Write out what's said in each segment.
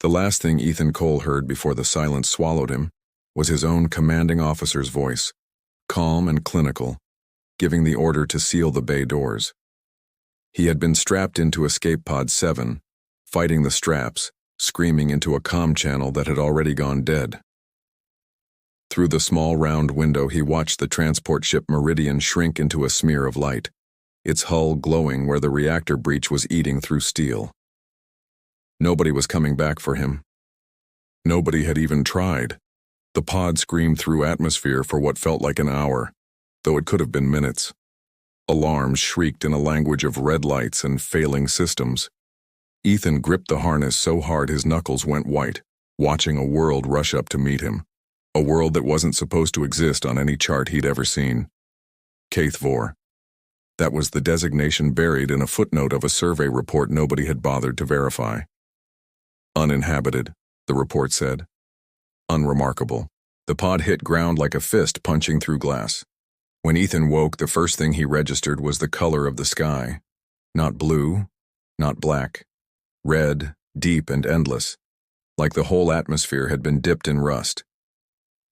The last thing Ethan Cole heard before the silence swallowed him was his own commanding officer's voice, calm and clinical, giving the order to seal the bay doors. He had been strapped into Escape Pod 7, fighting the straps, screaming into a comm channel that had already gone dead. Through the small round window he watched the transport ship Meridian shrink into a smear of light, its hull glowing where the reactor breach was eating through steel. Nobody was coming back for him. Nobody had even tried. The pod screamed through atmosphere for what felt like an hour, though it could have been minutes. Alarms shrieked in a language of red lights and failing systems. Ethan gripped the harness so hard his knuckles went white, watching a world rush up to meet him. A world that wasn't supposed to exist on any chart he'd ever seen. HFY. That was the designation buried in a footnote of a survey report nobody had bothered to verify. Uninhabited, the report said. Unremarkable. The pod hit ground like a fist punching through glass. When Ethan woke, the first thing he registered was the color of the sky. Not blue, not black. Red, deep and endless, like the whole atmosphere had been dipped in rust.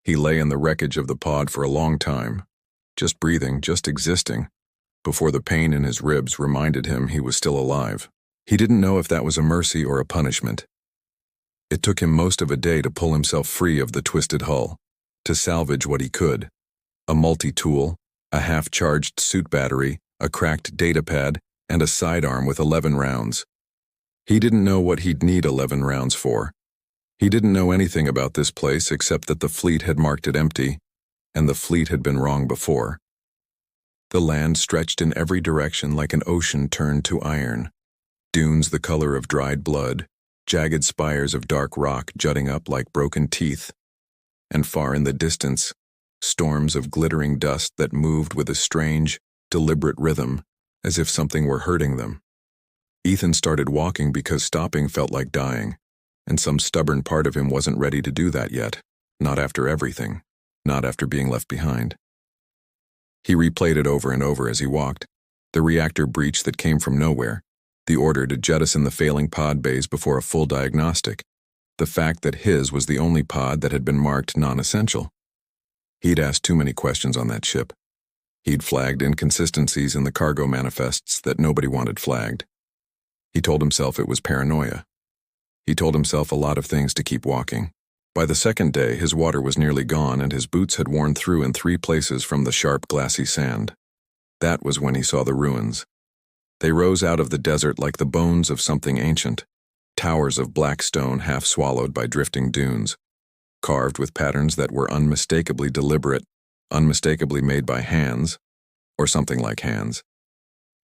He lay in the wreckage of the pod for a long time, just breathing, just existing, before the pain in his ribs reminded him he was still alive. He didn't know if that was a mercy or a punishment. It took him most of a day to pull himself free of the twisted hull, to salvage what he could. A multi-tool, a half-charged suit battery, a cracked datapad, and a sidearm with 11 rounds. He didn't know what he'd need 11 rounds for. He didn't know anything about this place except that the fleet had marked it empty, and the fleet had been wrong before. The land stretched in every direction like an ocean turned to iron. Dunes the color of dried blood, jagged spires of dark rock jutting up like broken teeth, and far in the distance, storms of glittering dust that moved with a strange, deliberate rhythm, as if something were hurting them. Ethan started walking because stopping felt like dying, and some stubborn part of him wasn't ready to do that yet, not after everything, not after being left behind. He replayed it over and over as he walked, the reactor breach that came from nowhere, the order to jettison the failing pod bays before a full diagnostic, the fact that his was the only pod that had been marked non-essential. He'd asked too many questions on that ship. He'd flagged inconsistencies in the cargo manifests that nobody wanted flagged. He told himself it was paranoia. He told himself a lot of things to keep walking. By the second day, his water was nearly gone and his boots had worn through in 3 places from the sharp, glassy sand. That was when he saw the ruins. They rose out of the desert like the bones of something ancient, towers of black stone half swallowed by drifting dunes, carved with patterns that were unmistakably deliberate, unmistakably made by hands, or something like hands.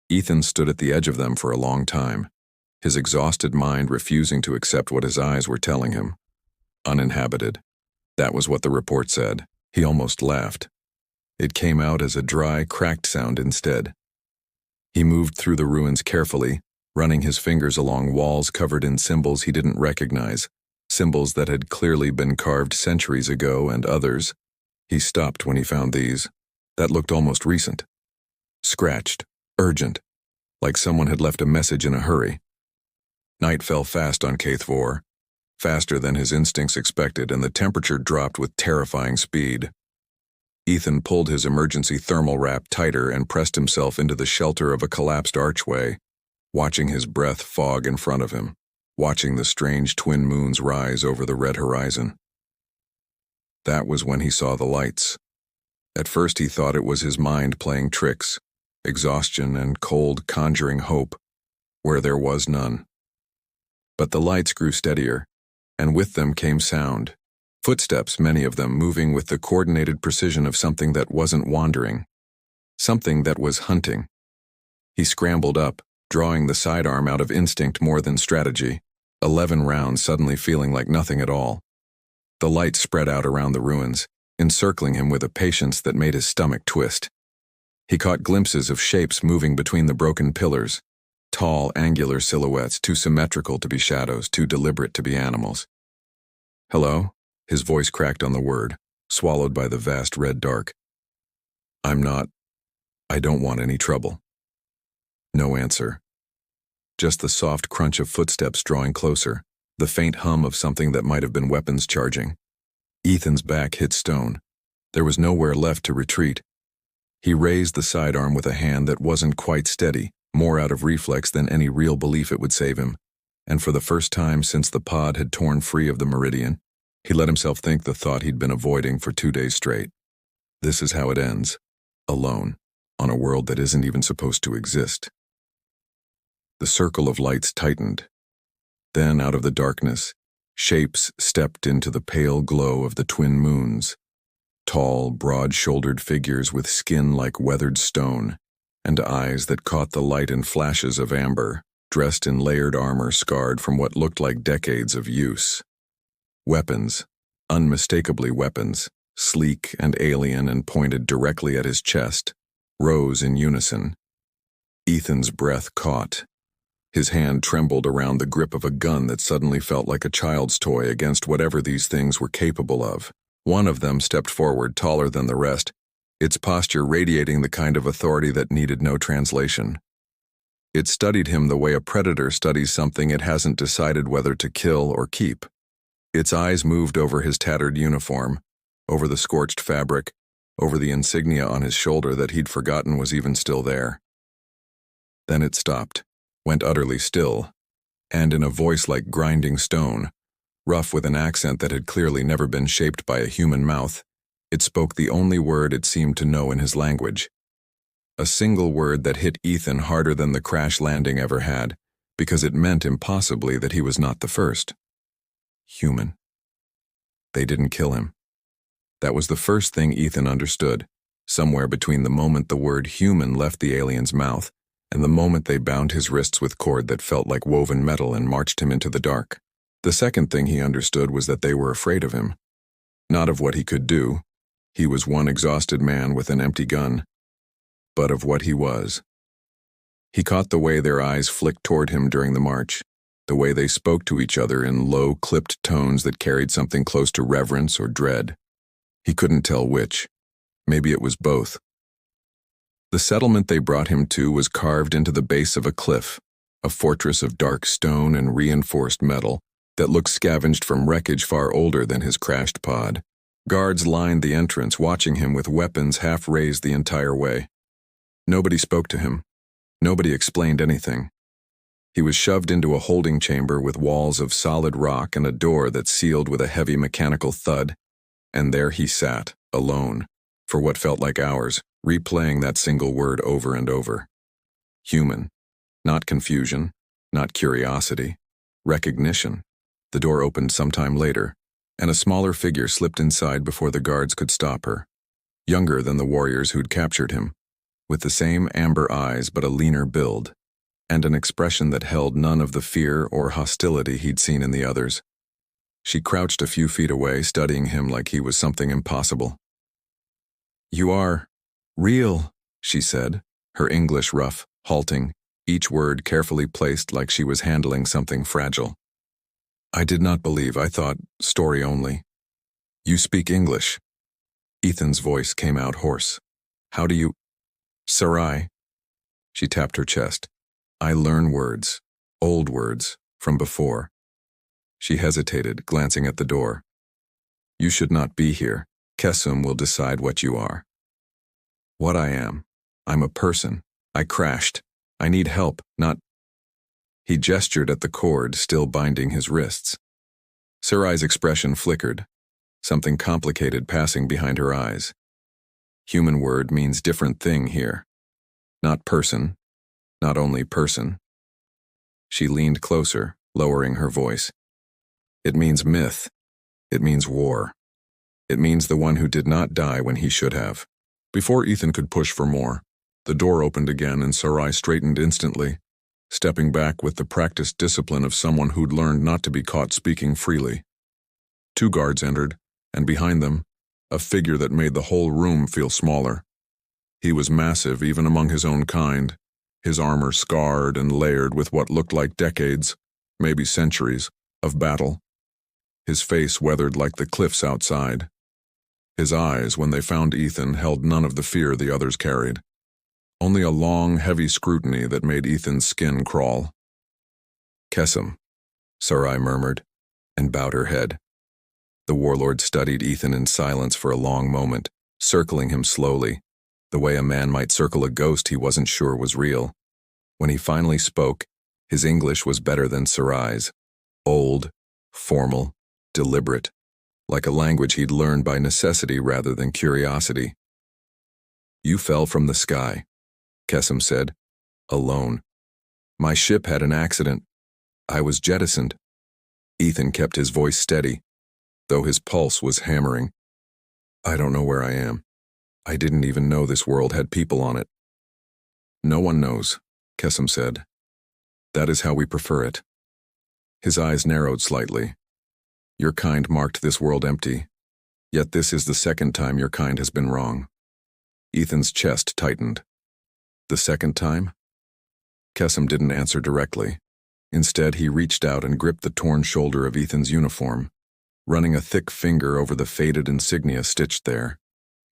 Ethan stood at the edge of them for a long time, his exhausted mind refusing to accept what his eyes were telling him. Uninhabited. That was what the report said. He almost laughed. It came out as a dry, cracked sound instead. He moved through the ruins carefully, running his fingers along walls covered in symbols he didn't recognize, symbols that had clearly been carved centuries ago, and others. He stopped when he found these. That looked almost recent. Scratched, urgent, like someone had left a message in a hurry. Night fell fast on HFY, faster than his instincts expected, and the temperature dropped with terrifying speed. Ethan pulled his emergency thermal wrap tighter and pressed himself into the shelter of a collapsed archway, watching his breath fog in front of him, watching the strange twin moons rise over the red horizon. That was when he saw the lights. At first he thought it was his mind playing tricks, exhaustion and cold conjuring hope, where there was none. But the lights grew steadier, and with them came sound. Footsteps, many of them moving with the coordinated precision of something that wasn't wandering, something that was hunting. He scrambled up, drawing the sidearm out of instinct more than strategy, 11 rounds suddenly feeling like nothing at all. The light spread out around the ruins, encircling him with a patience that made his stomach twist. He caught glimpses of shapes moving between the broken pillars, tall, angular silhouettes, too symmetrical to be shadows, too deliberate to be animals. "Hello?" His voice cracked on the word, swallowed by the vast red dark. I don't want any trouble." No answer. Just the soft crunch of footsteps drawing closer, the faint hum of something that might have been weapons charging. Ethan's back hit stone. There was nowhere left to retreat. He raised the sidearm with a hand that wasn't quite steady, more out of reflex than any real belief it would save him, and for the first time since the pod had torn free of the meridian, he let himself think the thought he'd been avoiding for 2 days straight. This is how it ends, alone, on a world that isn't even supposed to exist. The circle of lights tightened. Then, out of the darkness, shapes stepped into the pale glow of the twin moons. Tall, broad-shouldered figures with skin like weathered stone, and eyes that caught the light in flashes of amber, dressed in layered armor scarred from what looked like decades of use. Weapons, unmistakably weapons, sleek and alien and pointed directly at his chest, rose in unison. Ethan's breath caught. His hand trembled around the grip of a gun that suddenly felt like a child's toy against whatever these things were capable of. One of them stepped forward, taller than the rest, its posture radiating the kind of authority that needed no translation. It studied him the way a predator studies something it hasn't decided whether to kill or keep. Its eyes moved over his tattered uniform, over the scorched fabric, over the insignia on his shoulder that he'd forgotten was even still there. Then it stopped, went utterly still, and in a voice like grinding stone, rough with an accent that had clearly never been shaped by a human mouth, it spoke the only word it seemed to know in his language. A single word that hit Ethan harder than the crash landing ever had, because it meant impossibly that he was not the first. Human. They didn't kill him. That was the first thing Ethan understood, somewhere between the moment the word human left the alien's mouth and the moment they bound his wrists with cord that felt like woven metal and marched him into the dark. The second thing he understood was that they were afraid of him. Not of what he could do. He was one exhausted man with an empty gun. But of what he was. He caught the way their eyes flicked toward him during the march, the way they spoke to each other in low, clipped tones that carried something close to reverence or dread. He couldn't tell which. Maybe it was both. The settlement they brought him to was carved into the base of a cliff, a fortress of dark stone and reinforced metal that looked scavenged from wreckage far older than his crashed pod. Guards lined the entrance, watching him with weapons half raised the entire way. Nobody spoke to him. Nobody explained anything. He was shoved into a holding chamber with walls of solid rock and a door that sealed with a heavy mechanical thud, and there he sat, alone, for what felt like hours, replaying that single word over and over. Human. Not confusion, not curiosity, recognition. The door opened sometime later, and a smaller figure slipped inside before the guards could stop her. Younger than the warriors who'd captured him, with the same amber eyes but a leaner build, and an expression that held none of the fear or hostility he'd seen in the others. She crouched a few feet away, studying him like he was something impossible. "You are real," she said, her English rough, halting, each word carefully placed like she was handling something fragile. "I did not believe. I thought story only." "You speak English." Ethan's voice came out hoarse. "How do you—" "Sarai." She tapped her chest. "I learn words, old words, from before." She hesitated, glancing at the door. "You should not be here. Kesum will decide what you are." "What I am. I'm a person. I crashed. I need help, not—" He gestured at the cord still binding his wrists. Sarai's expression flickered, something complicated passing behind her eyes. Human word means different thing here. Not person, not only person. She leaned closer, lowering her voice. It means myth. It means war. It means the one who did not die when he should have. Before Ethan could push for more, the door opened again and Sarai straightened instantly, stepping back with the practiced discipline of someone who'd learned not to be caught speaking freely. 2 guards entered, and behind them, a figure that made the whole room feel smaller. He was massive even among his own kind, his armor scarred and layered with what looked like decades, maybe centuries, of battle. His face weathered like the cliffs outside. His eyes, when they found Ethan, held none of the fear the others carried. Only a long, heavy scrutiny that made Ethan's skin crawl. "Kesum," Sarai murmured, and bowed her head. The warlord studied Ethan in silence for a long moment, circling him slowly, the way a man might circle a ghost he wasn't sure was real. When he finally spoke, his English was better than Sarai's. Old, formal, deliberate, like a language he'd learned by necessity rather than curiosity. "You fell from the sky," Kesem said, "alone. My ship had an accident. I was jettisoned." Ethan kept his voice steady, though his pulse was hammering. "I don't know where I am. I didn't even know this world had people on it." "No one knows," Kesem said. "That is how we prefer it." His eyes narrowed slightly. "Your kind marked this world empty, yet this is the second time your kind has been wrong." Ethan's chest tightened. "The second time?" Kesem didn't answer directly. Instead, he reached out and gripped the torn shoulder of Ethan's uniform, running a thick finger over the faded insignia stitched there.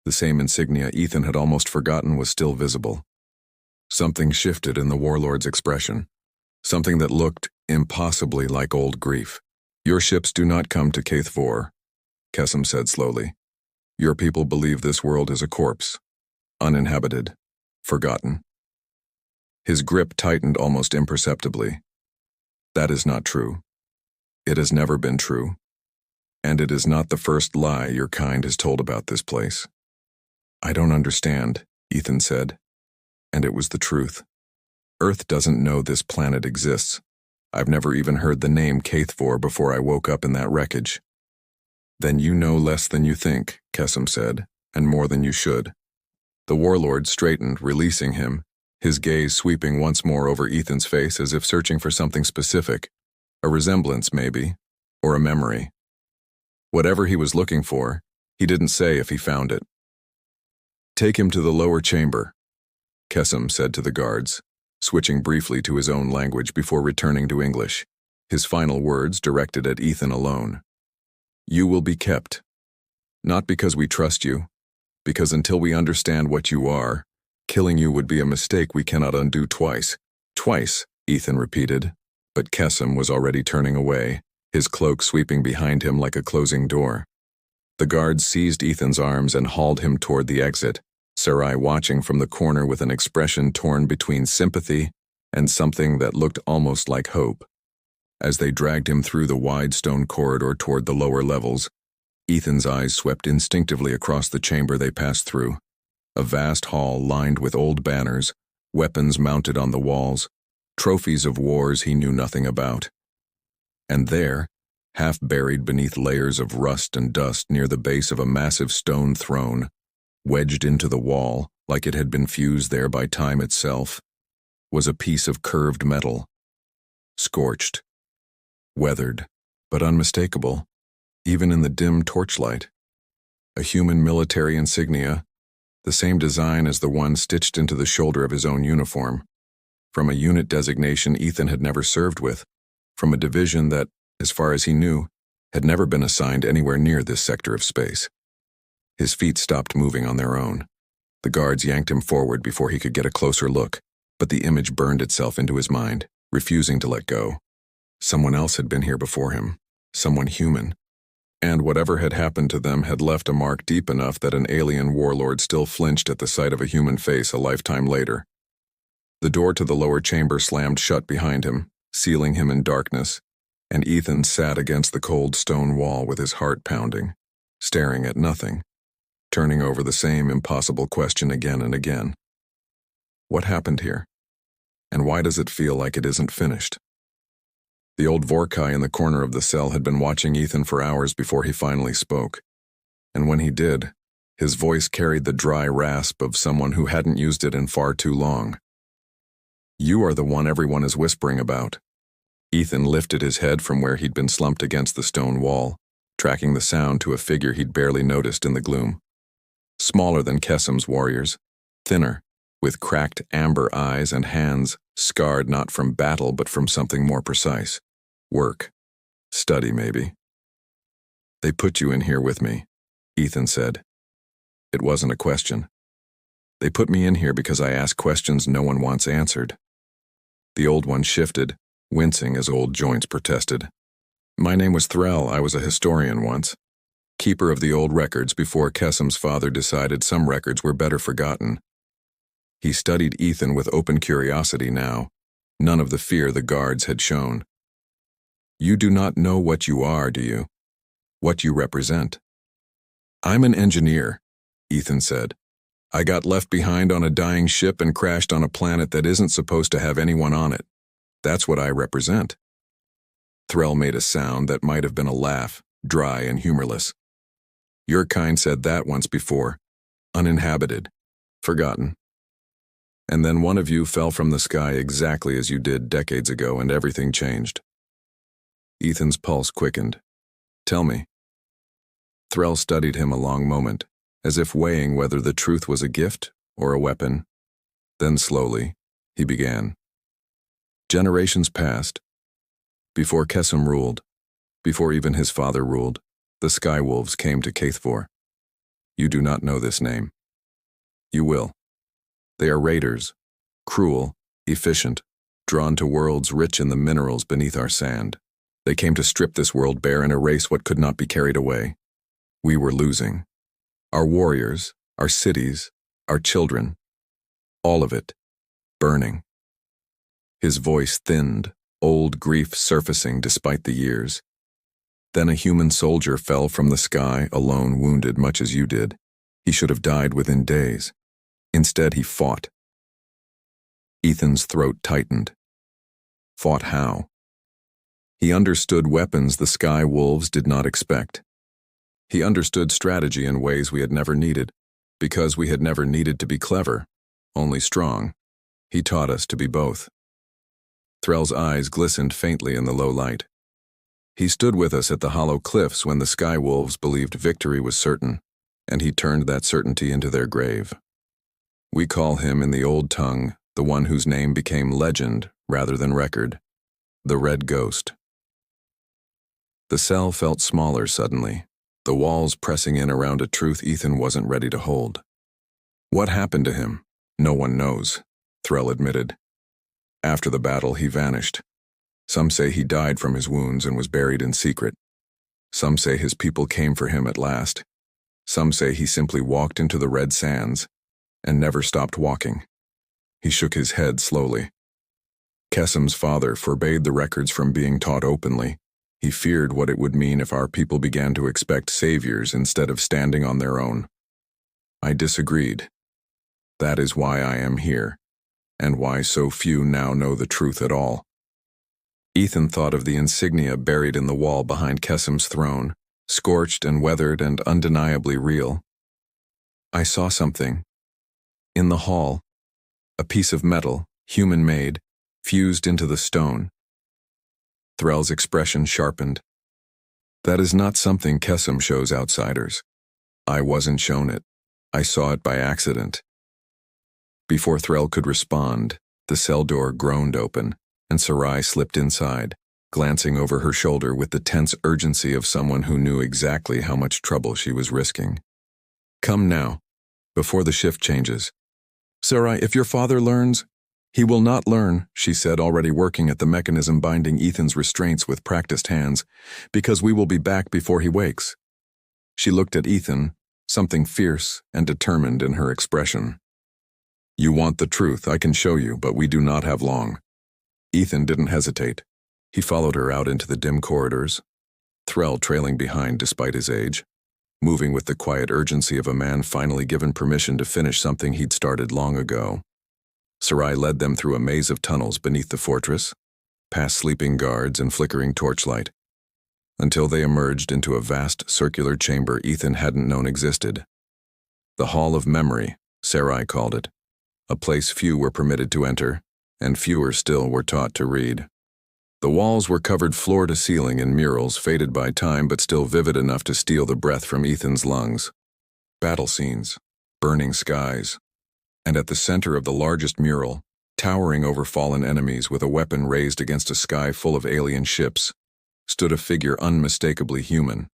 The same insignia Ethan had almost forgotten was still visible. Something shifted in the warlord's expression, something that looked impossibly like old grief. "Your ships do not come to Kaithvor," Kesem said slowly. "Your people believe this world is a corpse, uninhabited, forgotten." His grip tightened almost imperceptibly. "That is not true. It has never been true. And it is not the first lie your kind has told about this place." "I don't understand," Ethan said. And it was the truth. "Earth doesn't know this planet exists. I've never even heard the name Kaithvor before I woke up in that wreckage." "Then you know less than you think," Kesem said, "and more than you should." The warlord straightened, releasing him, his gaze sweeping once more over Ethan's face as if searching for something specific, a resemblance maybe, or a memory. Whatever he was looking for, he didn't say if he found it. "Take him to the lower chamber," Kesem said to the guards, switching briefly to his own language before returning to English, his final words directed at Ethan alone. "You will be kept. Not because we trust you, because until we understand what you are, killing you would be a mistake we cannot undo twice." "Twice," Ethan repeated, but Kesem was already turning away, his cloak sweeping behind him like a closing door. The guards seized Ethan's arms and hauled him toward the exit, Sarai watching from the corner with an expression torn between sympathy and something that looked almost like hope. As they dragged him through the wide stone corridor toward the lower levels, Ethan's eyes swept instinctively across the chamber they passed through, a vast hall lined with old banners, weapons mounted on the walls, trophies of wars he knew nothing about. And there, half buried beneath layers of rust and dust near the base of a massive stone throne, wedged into the wall like it had been fused there by time itself, was a piece of curved metal, scorched, weathered, but unmistakable, even in the dim torchlight. A human military insignia, the same design as the one stitched into the shoulder of his own uniform, from a unit designation Ethan had never served with, from a division that, as far as he knew, had never been assigned anywhere near this sector of space. His feet stopped moving on their own. The guards yanked him forward before he could get a closer look, but the image burned itself into his mind, refusing to let go. Someone else had been here before him, someone human, and whatever had happened to them had left a mark deep enough that an alien warlord still flinched at the sight of a human face a lifetime later. The door to the lower chamber slammed shut behind him, sealing him in darkness, and Ethan sat against the cold stone wall with his heart pounding, staring at nothing, turning over the same impossible question again and again. What happened here? And why does it feel like it isn't finished? The old Vorkai in the corner of the cell had been watching Ethan for hours before he finally spoke, and when he did, his voice carried the dry rasp of someone who hadn't used it in far too long. "You are the one everyone is whispering about." Ethan lifted his head from where he'd been slumped against the stone wall, tracking the sound to a figure he'd barely noticed in the gloom. Smaller than Kesem's warriors, thinner, with cracked amber eyes and hands scarred not from battle but from something more precise. Work. Study, maybe. "They put you in here with me," Ethan said. It wasn't a question. "They put me in here because I ask questions no one wants answered." The old one shifted, wincing as old joints protested. My name was Threll. I was a historian once. Keeper of the old records before Kessam's father decided some records were better forgotten. He studied Ethan with open curiosity now, none of the fear the guards had shown. You do not know what you are, do you? What you represent? I'm an engineer, Ethan said. I got left behind on a dying ship and crashed on a planet that isn't supposed to have anyone on it. That's what I represent. Threll made a sound that might have been a laugh, dry and humorless. Your kind said that once before. Uninhabited. Forgotten. And then one of you fell from the sky exactly as you did decades ago and everything changed. Ethan's pulse quickened. Tell me. Threll studied him a long moment, as if weighing whether the truth was a gift or a weapon. Then slowly, he began. Generations passed. Before Kessam ruled, before even his father ruled, the Sky Wolves came to Kaithfor. You do not know this name. You will. They are raiders, cruel, efficient, drawn to worlds rich in the minerals beneath our sand. They came to strip this world bare and erase what could not be carried away. We were losing. Our warriors, our cities, our children, all of it, burning. His voice thinned, old grief surfacing despite the years. Then a human soldier fell from the sky, alone, wounded much as you did. He should have died within days. Instead, he fought. Ethan's throat tightened. Fought how? He understood weapons the Sky Wolves did not expect. He understood strategy in ways we had never needed, because we had never needed to be clever, only strong. He taught us to be both. Threll's eyes glistened faintly in the low light. He stood with us at the hollow cliffs when the Sky Wolves believed victory was certain, and he turned that certainty into their grave. We call him in the old tongue the one whose name became legend rather than record, the Red Ghost. The cell felt smaller suddenly, the walls pressing in around a truth Ethan wasn't ready to hold. What happened to him? No one knows, Threll admitted. After the battle, he vanished. Some say he died from his wounds and was buried in secret. Some say his people came for him at last. Some say he simply walked into the red sands and never stopped walking. He shook his head slowly. Kessam's father forbade the records from being taught openly. He feared what it would mean if our people began to expect saviors instead of standing on their own. I disagreed. That is why I am here, and why so few now know the truth at all. Ethan thought of the insignia buried in the wall behind Kessam's throne, scorched and weathered and undeniably real. I saw something. In the hall, a piece of metal, human-made, fused into the stone. Threll's expression sharpened. That is not something Kessam shows outsiders. I wasn't shown it. I saw it by accident. Before Threll could respond, the cell door groaned open, and Sarai slipped inside, glancing over her shoulder with the tense urgency of someone who knew exactly how much trouble she was risking. Come now, before the shift changes. Sarai, if your father learns, he will not learn, she said, already working at the mechanism binding Ethan's restraints with practiced hands, because we will be back before he wakes. She looked at Ethan, something fierce and determined in her expression. You want the truth, I can show you, but we do not have long. Ethan didn't hesitate. He followed her out into the dim corridors, Threll trailing behind despite his age, moving with the quiet urgency of a man finally given permission to finish something he'd started long ago. Sarai led them through a maze of tunnels beneath the fortress, past sleeping guards and flickering torchlight, until they emerged into a vast circular chamber Ethan hadn't known existed. The Hall of Memory, Sarai called it, a place few were permitted to enter, and fewer still were taught to read. The walls were covered floor to ceiling in murals faded by time but still vivid enough to steal the breath from Ethan's lungs. Battle scenes, burning skies, and at the center of the largest mural, towering over fallen enemies with a weapon raised against a sky full of alien ships, stood a figure unmistakably human.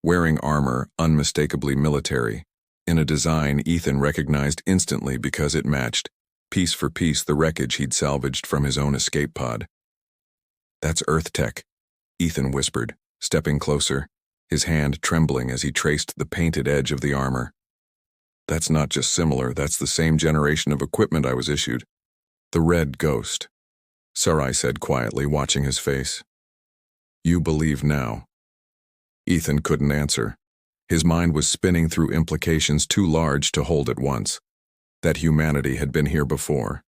Wearing armor unmistakably military, in a design Ethan recognized instantly because it matched, piece for piece, the wreckage he'd salvaged from his own escape pod. That's Earth tech, Ethan whispered, stepping closer, his hand trembling as he traced the painted edge of the armor. That's not just similar, that's the same generation of equipment I was issued. The Red Ghost, Sarai said quietly, watching his face. You believe now. Ethan couldn't answer. His mind was spinning through implications too large to hold at once. That humanity had been here before.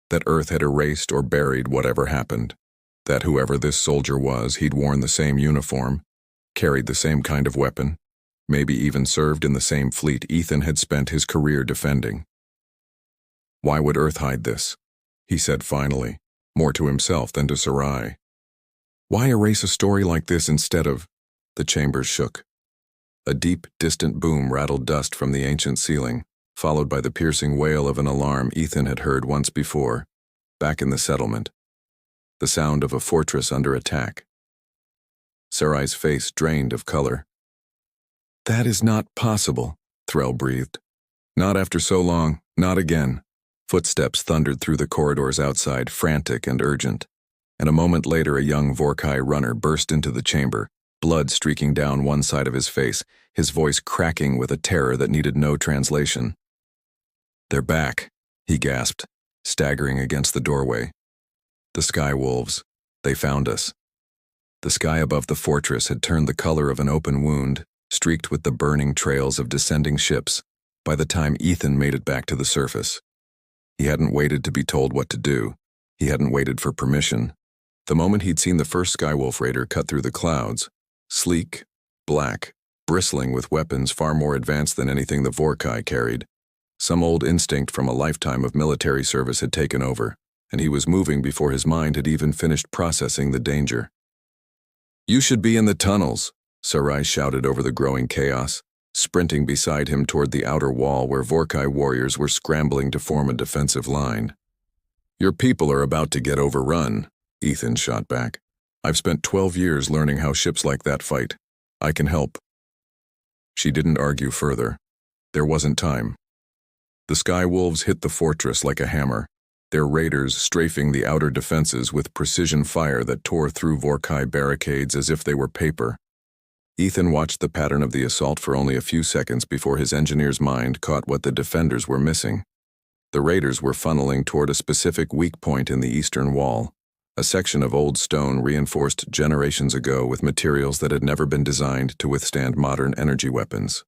That Earth had erased or buried whatever happened. That whoever this soldier was, he'd worn the same uniform, carried the same kind of weapon, maybe even served in the same fleet Ethan had spent his career defending. Why would Earth hide this? He said finally, more to himself than to Sarai. Why erase a story like this instead of... The chambers shook. A deep, distant boom rattled dust from the ancient ceiling, followed by the piercing wail of an alarm Ethan had heard once before, back in the settlement. The sound of a fortress under attack. Sarai's face drained of color. That is not possible, Threll breathed. Not after so long, not again. Footsteps thundered through the corridors outside, frantic and urgent. And a moment later a young Vorkai runner burst into the chamber, blood streaking down one side of his face, his voice cracking with a terror that needed no translation. They're back, he gasped, staggering against the doorway. The Sky Wolves. They found us. The sky above the fortress had turned the color of an open wound, streaked with the burning trails of descending ships, by the time Ethan made it back to the surface. He hadn't waited to be told what to do. He hadn't waited for permission. The moment he'd seen the first Skywolf raider cut through the clouds, sleek, black, bristling with weapons far more advanced than anything the Vorkai carried, some old instinct from a lifetime of military service had taken over, and he was moving before his mind had even finished processing the danger. You should be in the tunnels, Sarai shouted over the growing chaos, sprinting beside him toward the outer wall where Vorkai warriors were scrambling to form a defensive line. Your people are about to get overrun, Ethan shot back. I've spent 12 years learning how ships like that fight. I can help. She didn't argue further. There wasn't time. The Sky Wolves hit the fortress like a hammer, their raiders strafing the outer defenses with precision fire that tore through Vorkai barricades as if they were paper. Ethan watched the pattern of the assault for only a few seconds before his engineer's mind caught what the defenders were missing. The raiders were funneling toward a specific weak point in the eastern wall, a section of old stone reinforced generations ago with materials that had never been designed to withstand modern energy weapons.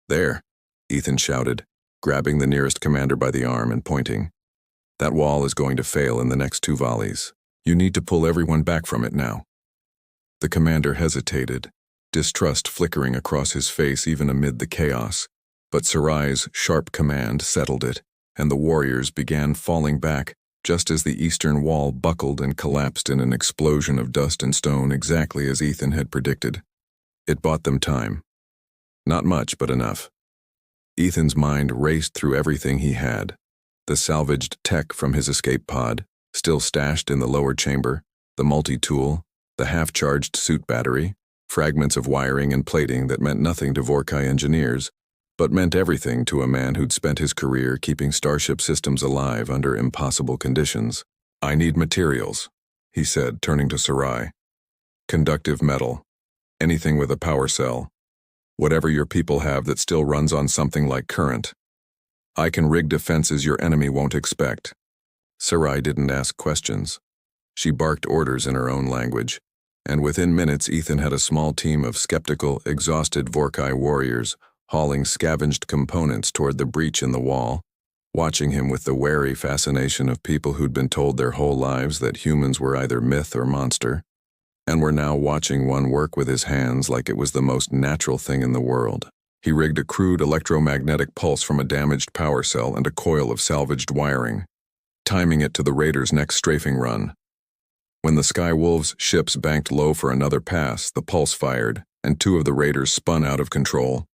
There, Ethan shouted, grabbing the nearest commander by the arm and pointing. That wall is going to fail in the next 2 volleys. You need to pull everyone back from it now. The commander hesitated, distrust flickering across his face even amid the chaos, but Sarai's sharp command settled it, and the warriors began falling back just as the eastern wall buckled and collapsed in an explosion of dust and stone exactly as Ethan had predicted. It bought them time. Not much, but enough. Ethan's mind raced through everything he had. The salvaged tech from his escape pod, still stashed in the lower chamber, the multi-tool, the half-charged suit battery, fragments of wiring and plating that meant nothing to Vorkai engineers, but meant everything to a man who'd spent his career keeping Starship systems alive under impossible conditions. I need materials, he said, turning to Sarai. Conductive metal. Anything with a power cell. Whatever your people have that still runs on something like current. I can rig defenses your enemy won't expect. Sarai didn't ask questions. She barked orders in her own language, and within minutes Ethan had a small team of skeptical, exhausted Vorkai warriors hauling scavenged components toward the breach in the wall, watching him with the wary fascination of people who'd been told their whole lives that humans were either myth or monster, and were now watching one work with his hands like it was the most natural thing in the world. He rigged a crude electromagnetic pulse from a damaged power cell and a coil of salvaged wiring, timing it to the raiders' next strafing run. When the Sky Wolves' ships banked low for another pass, the pulse fired, and 2 of the raiders spun out of control,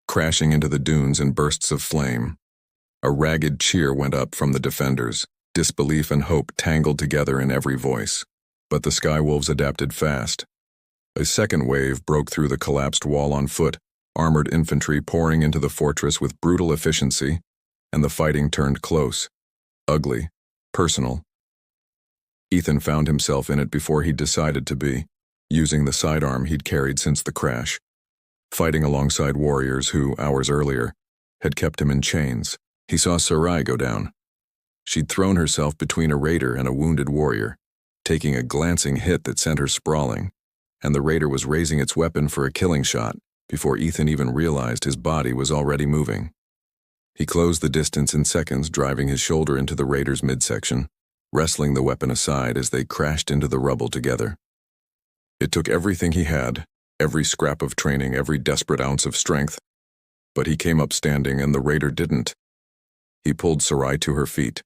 crashing into the dunes in bursts of flame. A ragged cheer went up from the defenders, disbelief and hope tangled together in every voice. But the Sky Wolves adapted fast. A second wave broke through the collapsed wall on foot, armored infantry pouring into the fortress with brutal efficiency, and the fighting turned close, ugly, personal. Ethan found himself in it before he decided to be. using the sidearm he'd carried since the crash, fighting alongside warriors who, hours earlier, had kept him in chains. He saw Sarai go down. She'd thrown herself between a raider and a wounded warrior, taking a glancing hit that sent her sprawling, and the raider was raising its weapon for a killing shot before Ethan even realized his body was already moving. He closed the distance in seconds, driving his shoulder into the raider's midsection, wrestling the weapon aside as they crashed into the rubble together. It took everything he had, every scrap of training, every desperate ounce of strength, but he came up standing and the raider didn't. He pulled Sarai to her feet,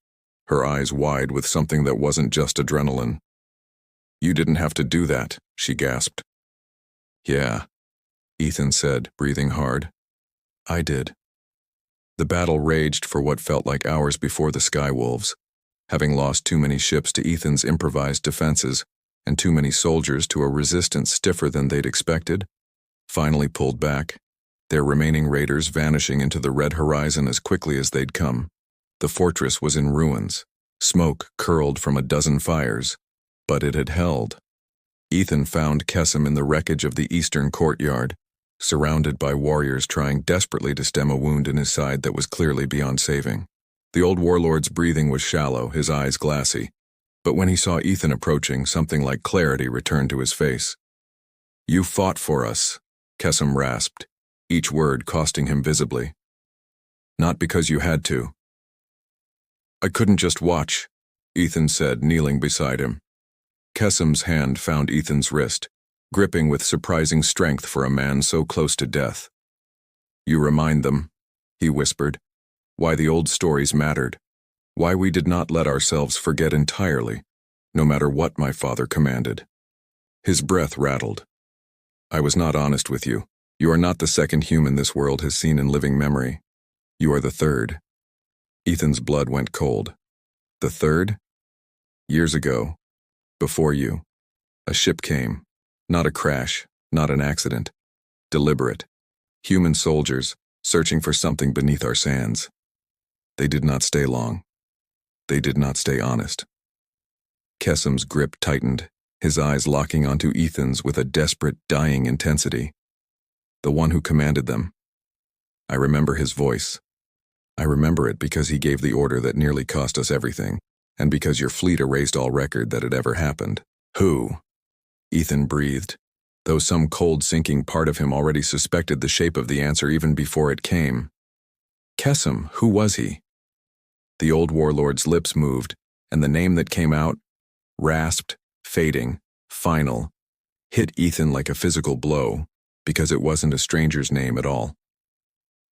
her eyes wide with something that wasn't just adrenaline. "You didn't have to do that," she gasped. "Yeah," Ethan said, breathing hard. "I did." The battle raged for what felt like hours before the Sky Wolves, having lost too many ships to Ethan's improvised defenses and too many soldiers to a resistance stiffer than they'd expected, finally pulled back, their remaining raiders vanishing into the red horizon as quickly as they'd come. The fortress was in ruins. Smoke curled from a dozen fires, but it had held. Ethan found Kesem in the wreckage of the eastern courtyard, surrounded by warriors trying desperately to stem a wound in his side that was clearly beyond saving. The old warlord's breathing was shallow, his eyes glassy, but when he saw Ethan approaching, something like clarity returned to his face. "You fought for us," Kesem rasped, each word costing him visibly. "Not because you had to." "I couldn't just watch," Ethan said, kneeling beside him. Kesem's hand found Ethan's wrist, gripping with surprising strength for a man so close to death. "You remind them," he whispered, "why the old stories mattered, why we did not let ourselves forget entirely, no matter what my father commanded." His breath rattled. "I was not honest with you. You are not the second human this world has seen in living memory. You are the third." Ethan's blood went cold. "The third?" "Years ago, before you, a ship came. Not a crash, not an accident. Deliberate. Human soldiers, searching for something beneath our sands. They did not stay long. They did not stay honest." Kesem's grip tightened, his eyes locking onto Ethan's with a desperate, dying intensity. "The one who commanded them. I remember his voice. I remember it because he gave the order that nearly cost us everything, and because your fleet erased all record that had ever happened." "Who?" Ethan breathed, though some cold sinking part of him already suspected the shape of the answer even before it came. "Kesem, who was he?" The old warlord's lips moved, and the name that came out, rasped, fading, final, hit Ethan like a physical blow, because it wasn't a stranger's name at all.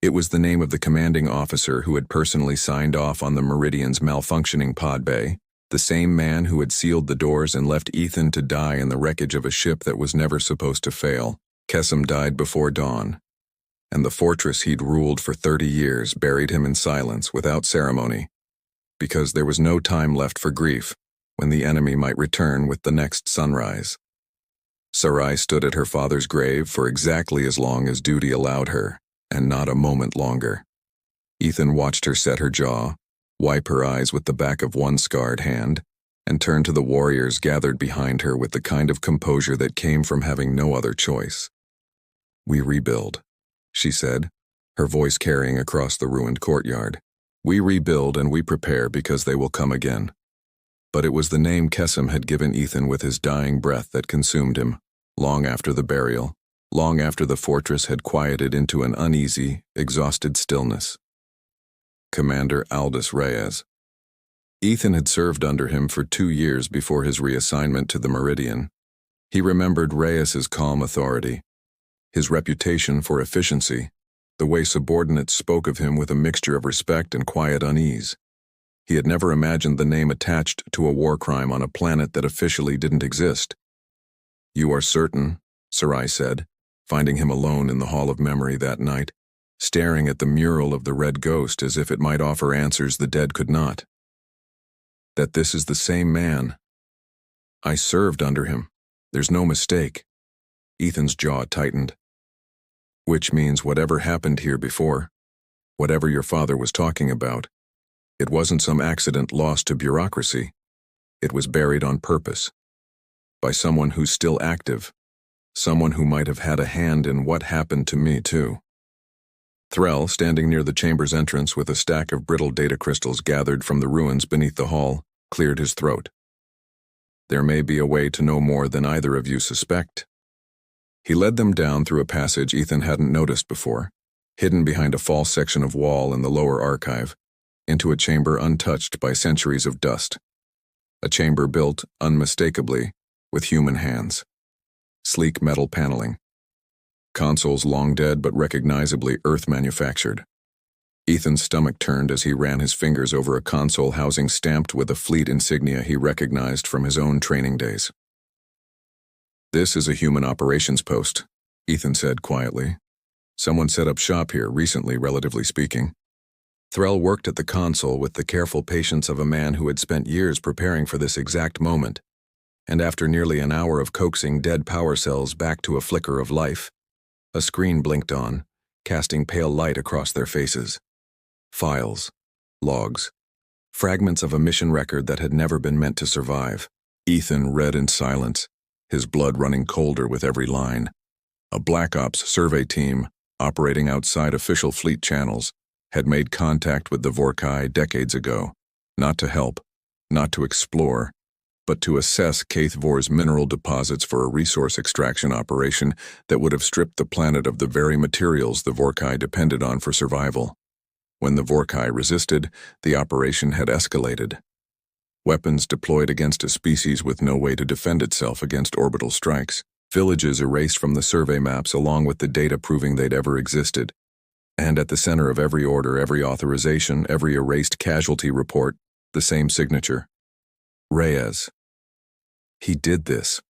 It was the name of the commanding officer who had personally signed off on the Meridian's malfunctioning pod bay, the same man who had sealed the doors and left Ethan to die in the wreckage of a ship that was never supposed to fail. Kesem died before dawn, and the fortress he'd ruled for 30 years buried him in silence without ceremony, because there was no time left for grief when the enemy might return with the next sunrise. Sarai stood at her father's grave for exactly as long as duty allowed her, and not a moment longer. Ethan watched her set her jaw, wipe her eyes with the back of one scarred hand, and turn to the warriors gathered behind her with the kind of composure that came from having no other choice. "We rebuild," she said, her voice carrying across the ruined courtyard. "We rebuild and we prepare because they will come again." But it was the name Kesem had given Ethan with his dying breath that consumed him, long after the burial, long after the fortress had quieted into an uneasy, exhausted stillness. Commander Aldous Reyes. Ethan had served under him for 2 years before his reassignment to the Meridian. He remembered Reyes's calm authority, his reputation for efficiency, the way subordinates spoke of him with a mixture of respect and quiet unease. He had never imagined the name attached to a war crime on a planet that officially didn't exist. "You are certain," Sarai said, finding him alone in the Hall of Memory that night, staring at the mural of the red ghost as if it might offer answers the dead could not. "That this is the same man. I served under him. There's no mistake." Ethan's jaw tightened. "Which means whatever happened here before, whatever your father was talking about, it wasn't some accident lost to bureaucracy. It was buried on purpose. By someone who's still active, Someone who might have had a hand in what happened to me, too. Threll, standing near the chamber's entrance with a stack of brittle data crystals gathered from the ruins beneath the hall, cleared his throat. There may be a way to know more than either of you suspect. He led them down through a passage Ethan hadn't noticed before, hidden behind a false section of wall in the lower archive, into a chamber untouched by centuries of dust. A chamber built, unmistakably, with human hands. Sleek metal paneling. Consoles long dead but recognizably Earth-manufactured. Ethan's stomach turned as he ran his fingers over a console housing stamped with a fleet insignia he recognized from his own training days. "This is a human operations post," Ethan said quietly. "Someone set up shop here recently, relatively speaking." Threll worked at the console with the careful patience of a man who had spent years preparing for this exact moment, and after nearly an hour of coaxing dead power cells back to a flicker of life, a screen blinked on, casting pale light across their faces. Files, logs, fragments of a mission record that had never been meant to survive. Ethan read in silence, his blood running colder with every line. A Black Ops survey team, operating outside official fleet channels, had made contact with the Vorkai decades ago, not to help, not to explore, but to assess Kaithvor's mineral deposits for a resource extraction operation that would have stripped the planet of the very materials the Vorkai depended on for survival. When the Vorkai resisted, the operation had escalated. Weapons deployed against a species with no way to defend itself against orbital strikes. Villages erased from the survey maps along with the data proving they'd ever existed. And at the center of every order, every authorization, every erased casualty report, the same signature. Reyes. "He did this,"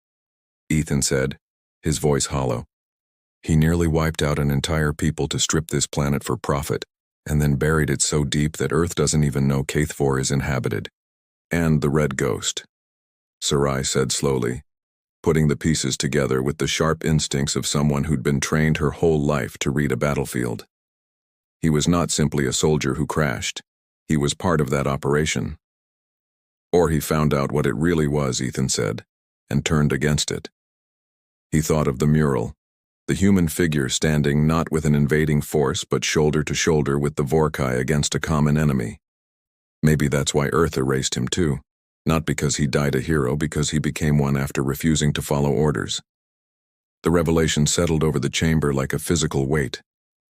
Ethan said, his voice hollow. "He nearly wiped out an entire people to strip this planet for profit, and then buried it so deep that Earth doesn't even know Kaithvor is inhabited. And the Red Ghost," Sarai said slowly, putting the pieces together with the sharp instincts of someone who'd been trained her whole life to read a battlefield. He was not simply a soldier who crashed. He was part of that operation. Or he found out what it really was, Ethan said, and turned against it. He thought of the mural, the human figure standing not with an invading force but shoulder to shoulder with the Vorkai against a common enemy. Maybe that's why Earth erased him too, not because he died a hero, because he became one after refusing to follow orders. The revelation settled over the chamber like a physical weight.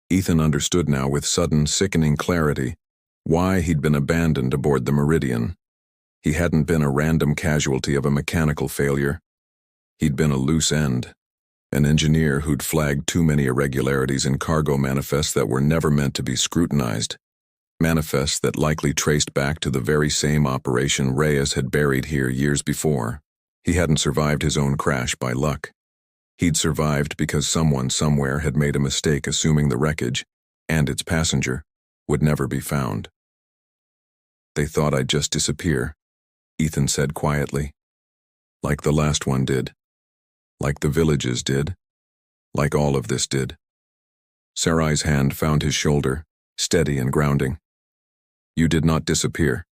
Ethan understood now with sudden, sickening clarity why he'd been abandoned aboard the Meridian. He hadn't been a random casualty of a mechanical failure. He'd been a loose end, an engineer who'd flagged too many irregularities in cargo manifests that were never meant to be scrutinized, manifests that likely traced back to the very same operation Reyes had buried here years before. He hadn't survived his own crash by luck. He'd survived because someone somewhere had made a mistake assuming the wreckage, and its passenger, would never be found. "They thought I'd just disappear," Ethan said quietly. "Like the last one did. Like the villages did. Like all of this did." Sarai's hand found his shoulder, steady and grounding. "You did not disappear."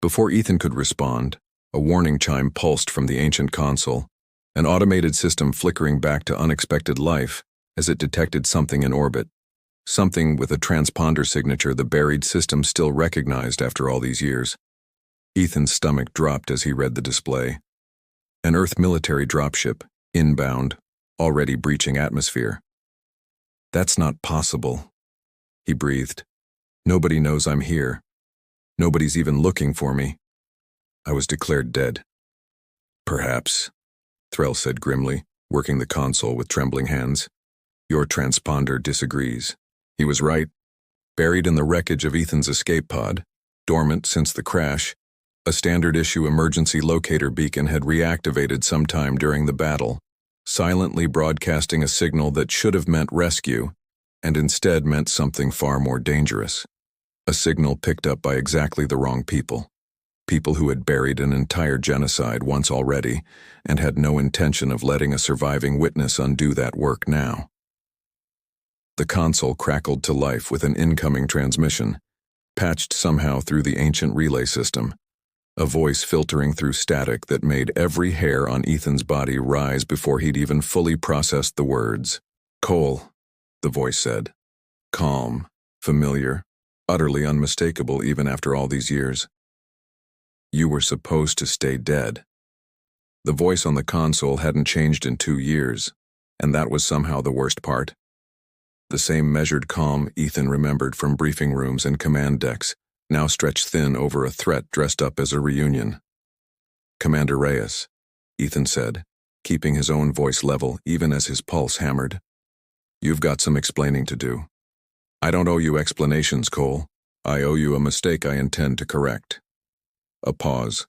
Before Ethan could respond, a warning chime pulsed from the ancient console, an automated system flickering back to unexpected life as it detected something in orbit, something with a transponder signature the buried system still recognized after all these years. Ethan's stomach dropped as he read the display. An Earth military dropship, inbound, already breaching atmosphere. "That's not possible," he breathed. "Nobody knows I'm here. Nobody's even looking for me. I was declared dead." "Perhaps," Threll said grimly, working the console with trembling hands. "Your transponder disagrees." He was right. Buried in the wreckage of Ethan's escape pod, dormant since the crash, a standard-issue emergency locator beacon had reactivated sometime during the battle, silently broadcasting a signal that should have meant rescue, and instead meant something far more dangerous. A signal picked up by exactly the wrong people. People who had buried an entire genocide once already, and had no intention of letting a surviving witness undo that work now. The console crackled to life with an incoming transmission, patched somehow through the ancient relay system. a voice filtering through static that made every hair on Ethan's body rise before he'd even fully processed the words. "Cole," the voice said. Calm, familiar, utterly unmistakable even after all these years. "You were supposed to stay dead." The voice on the console hadn't changed in 2 years, and that was somehow the worst part. The same measured calm Ethan remembered from briefing rooms and command decks, now stretched thin over a threat dressed up as a reunion. "Commander Reyes," Ethan said, keeping his own voice level even as his pulse hammered. "You've got some explaining to do." "I don't owe you explanations, Cole. I owe you a mistake I intend to correct." A pause,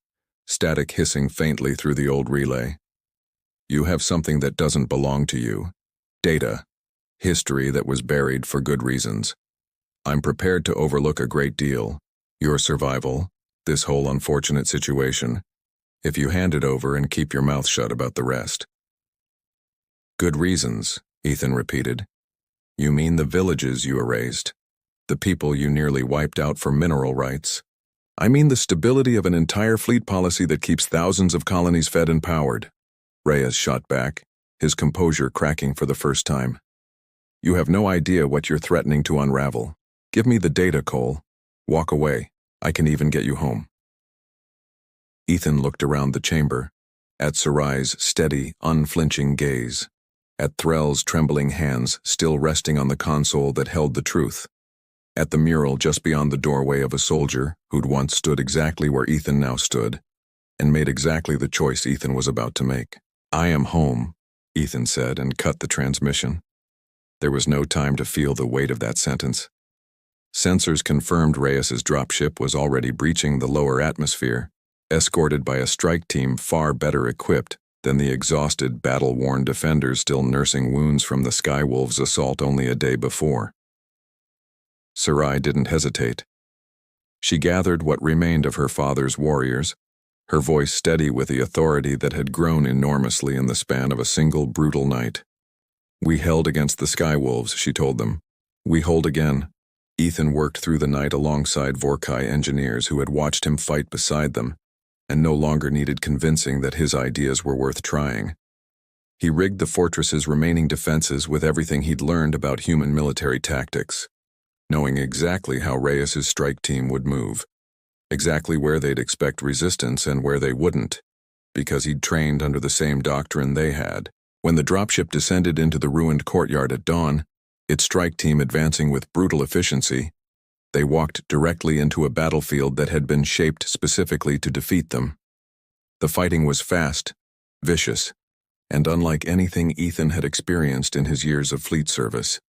static hissing faintly through the old relay. "You have something that doesn't belong to you. Data. History that was buried for good reasons. I'm prepared to overlook a great deal. Your survival, this whole unfortunate situation, if you hand it over and keep your mouth shut about the rest." "Good reasons," Ethan repeated. "You mean the villages you erased, the people you nearly wiped out for mineral rights. I mean the stability of an entire fleet policy that keeps thousands of colonies fed and powered." Reyes shot back, his composure cracking for the first time. "You have no idea what you're threatening to unravel. Give me the data, Cole. Walk away. I can even get you home." Ethan looked around the chamber, at Sarai's steady, unflinching gaze, at Threll's trembling hands still resting on the console that held the truth, at the mural just beyond the doorway of a soldier who'd once stood exactly where Ethan now stood, and made exactly the choice Ethan was about to make. "I am home," Ethan said, and cut the transmission. There was no time to feel the weight of that sentence. Sensors confirmed Reyes's dropship was already breaching the lower atmosphere, escorted by a strike team far better equipped than the exhausted, battle-worn defenders still nursing wounds from the Skywolves' assault only a day before. Sarai didn't hesitate. She gathered what remained of her father's warriors, her voice steady with the authority that had grown enormously in the span of a single brutal night. "We held against the Skywolves," she told them. "We hold again." Ethan worked through the night alongside Vorkai engineers who had watched him fight beside them, and no longer needed convincing that his ideas were worth trying. He rigged the fortress's remaining defenses with everything he'd learned about human military tactics, knowing exactly how Reyes's strike team would move, exactly where they'd expect resistance and where they wouldn't, because he'd trained under the same doctrine they had. When the dropship descended into the ruined courtyard at dawn, its strike team advancing with brutal efficiency, they walked directly into a battlefield that had been shaped specifically to defeat them. The fighting was fast, vicious, and unlike anything Ethan had experienced in his years of fleet service,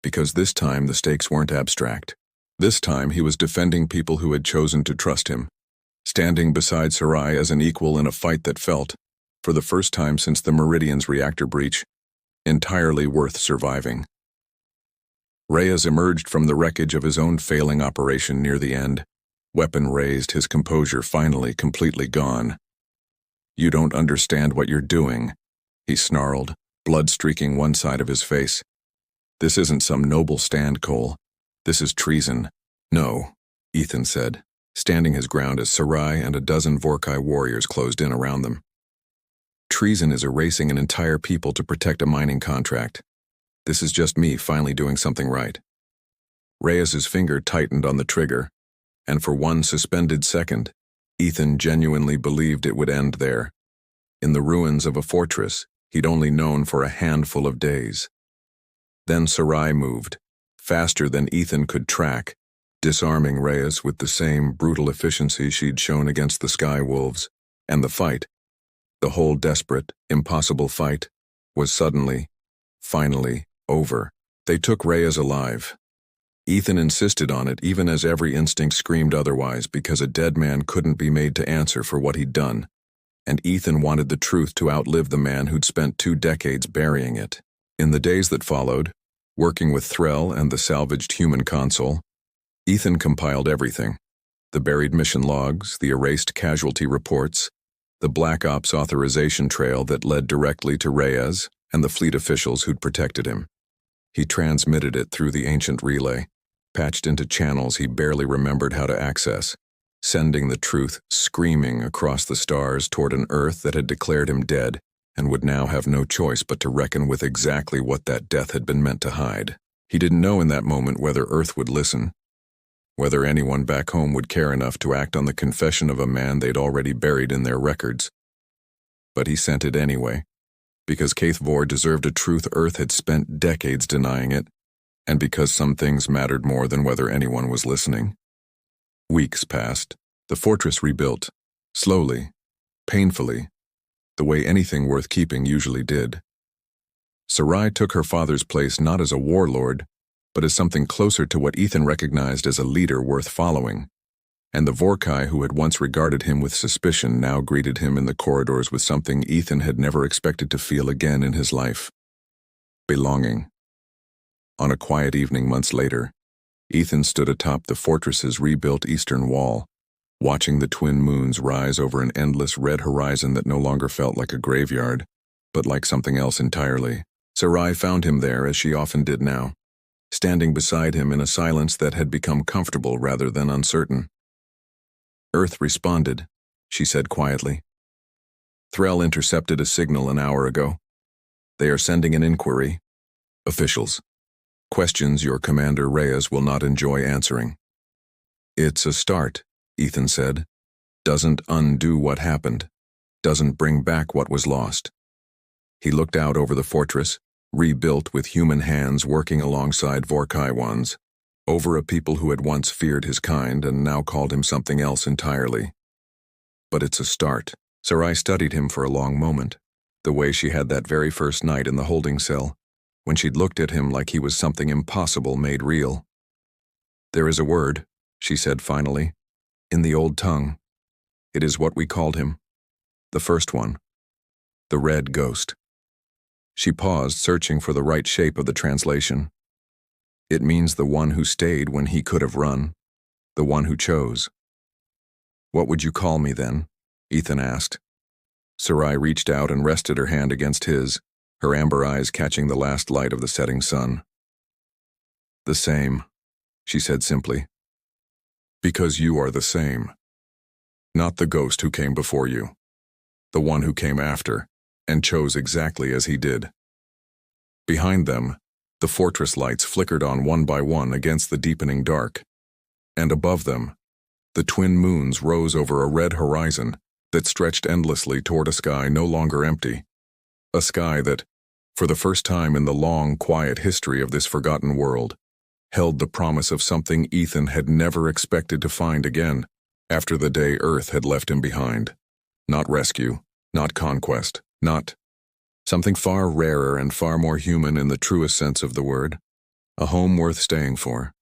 because this time the stakes weren't abstract. This time he was defending people who had chosen to trust him, standing beside Sarai as an equal in a fight that felt, for the first time since the Meridian's reactor breach, entirely worth surviving. Reyes emerged from the wreckage of his own failing operation near the end, weapon raised, his composure finally completely gone. "You don't understand what you're doing," he snarled, blood streaking one side of his face. "This isn't some noble stand, Cole. This is treason." "No," Ethan said, standing his ground as Sarai and a dozen Vorkai warriors closed in around them. "Treason is erasing an entire people to protect a mining contract. This is just me finally doing something right." Reyes's finger tightened on the trigger, and for one suspended second, Ethan genuinely believed it would end there, in the ruins of a fortress he'd only known for a handful of days. Then Sarai moved, faster than Ethan could track, disarming Reyes with the same brutal efficiency she'd shown against the Skywolves, and the fight, the whole desperate, impossible fight, was suddenly, finally, over. They took Reyes alive. Ethan insisted on it even as every instinct screamed otherwise, because a dead man couldn't be made to answer for what he'd done, and Ethan wanted the truth to outlive the man who'd spent 2 decades burying it. In the days that followed, working with Threll and the salvaged human console, Ethan compiled everything: the buried mission logs, the erased casualty reports, the Black Ops authorization trail that led directly to Reyes and the fleet officials who'd protected him. He transmitted it through the ancient relay, patched into channels he barely remembered how to access, sending the truth screaming across the stars toward an Earth that had declared him dead and would now have no choice but to reckon with exactly what that death had been meant to hide. He didn't know in that moment whether Earth would listen, whether anyone back home would care enough to act on the confession of a man they'd already buried in their records. But he sent it anyway, because Keith Vor deserved a truth Earth had spent decades denying it, and because some things mattered more than whether anyone was listening. Weeks passed. The fortress rebuilt, slowly, painfully, the way anything worth keeping usually did. Sarai took her father's place not as a warlord, but as something closer to what Ethan recognized as a leader worth following, and the Vorkai who had once regarded him with suspicion now greeted him in the corridors with something Ethan had never expected to feel again in his life: belonging. On a quiet evening months later, Ethan stood atop the fortress's rebuilt eastern wall, watching the twin moons rise over an endless red horizon that no longer felt like a graveyard, but like something else entirely. Sarai found him there, as she often did now, standing beside him in a silence that had become comfortable rather than uncertain. Earth responded, she said quietly. Threll intercepted a signal an hour ago. They are sending an inquiry. Officials. Questions your commander Reyes will not enjoy answering. It's a start, Ethan said. Doesn't undo what happened. Doesn't bring back what was lost. He looked out over the fortress, rebuilt with human hands working alongside Vorkai ones, over a people who had once feared his kind and now called him something else entirely. But it's a start. Sarai studied him for a long moment, the way she had that very first night in the holding cell, when she'd looked at him like he was something impossible made real. There is a word, she said finally, in the old tongue. It is what we called him. The first one. The red ghost. She paused, searching for the right shape of the translation. It means the one who stayed when he could have run, the one who chose. What would you call me then? Ethan asked. Sarai reached out and rested her hand against his, her amber eyes catching the last light of the setting sun. The same, she said simply. Because you are the same. Not the ghost who came before you. The one who came after, and chose exactly as he did. Behind them, the fortress lights flickered on one by one against the deepening dark, and above them, the twin moons rose over a red horizon that stretched endlessly toward a sky no longer empty, a sky that, for the first time in the long, quiet history of this forgotten world, held the promise of something Ethan had never expected to find again after the day Earth had left him behind. Not rescue, not conquest, not something far rarer and far more human in the truest sense of the word, a home worth staying for.